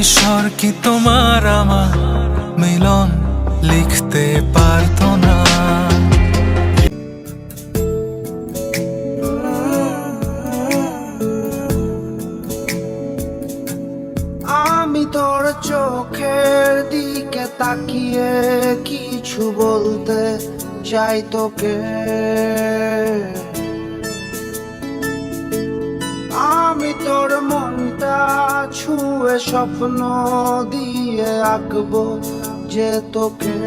ঈশ্বর কি তোমার আমার মিলন লিখতে পারতো না? আমি তোর চোখের দিকে তাকিয়ে কিছু বলতে চাই তোকে। আমি তোর মনটা ছুঁয়ে স্বপ্ন দিয়ে আঁকবো যে তোকে।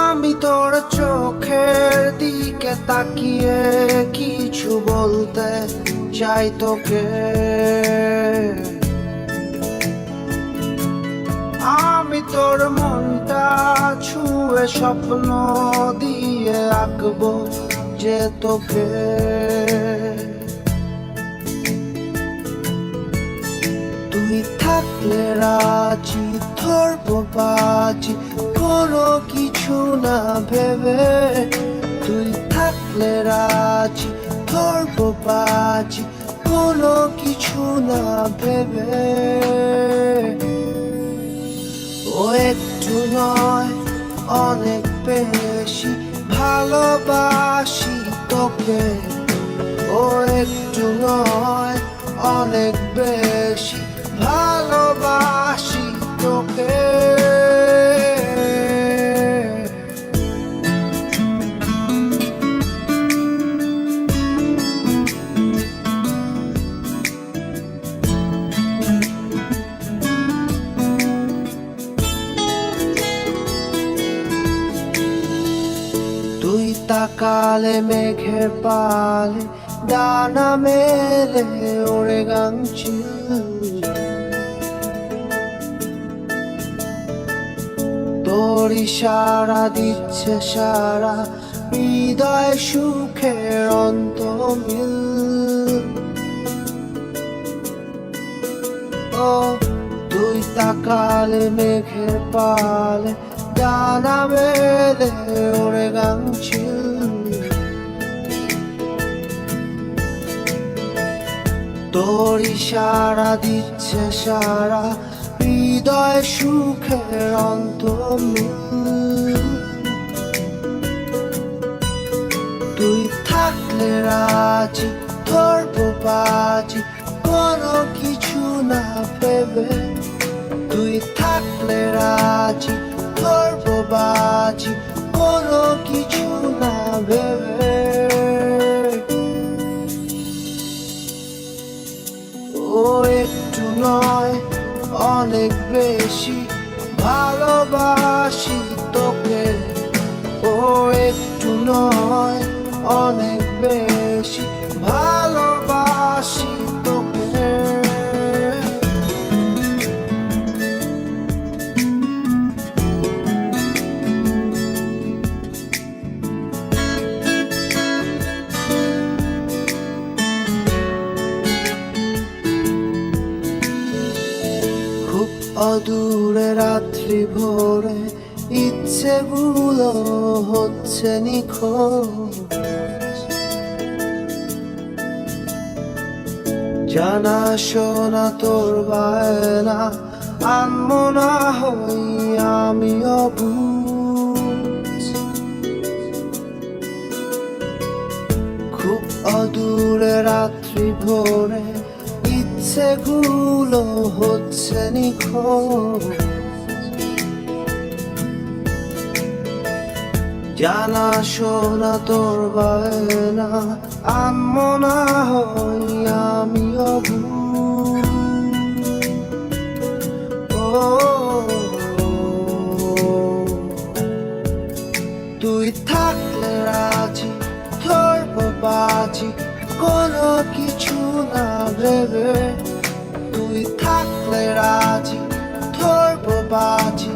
আমি তোর চোখের দিকে তাকিয়ে কিছু বলতে চাই তোকে। আমি তোর মনটা ছুঁয়ে স্বপ্ন দিয়ে আঁকবো যে তোকে। তুই থাকলে রাজি ধরবো বাজি কোনো কিছু না ভেবে। তুই থাকলে রাজি ধরবো বাজি কোনো কিছু না ভেবে। ও একটু নয় অনেক বেশি ভালোবাসি তোকে। ও একটু নয় অনেক বেশি ভালোবাসি তোকে। তুই তাকালে মেঘের পালে ডানা মেলে ওড়ে গাংচিল। তোর ইশারা দিচ্ছে সারা হৃদয় সুখের অন্তমিল। ও তুই তাকালে মেঘের পালে ডানা মেলে ওড়ে গাংচিল। তোর ইশারা দিচ্ছে সারা হৃদয় সুখের অন্তমিল। তুই থাকলে রাজি ধরবো বাজি কোনো কিছু না ভেবে। তুই থাকলে রাজি ধরবো বাজি কোনো কিছু না ভেবে। ও একটু নয় অনেক বেশি ভালোবাসি তোকে। ও একটু নয় অনেক বেশি ভালোবাসি তোকে। খুব অদূরে রাত্রি ভোরে ইচ্ছেগুলো হচ্ছে নিখোঁজ। জানা শোনা তোর বায়না আনমো না হই আমি অবুঝ। খুব অদূরে রাত্রি ভোরে ইচ্ছেগুলো হচ্ছে নিখোঁজ। জানা শোনা তোর বায়না আনমো না হই আমি অবুঝ। ও তুই থাকলে রাজি ধরবো বাজি কোনো কিছু না ভেবে। তুই থাকলে রাজি ধরবো বাজি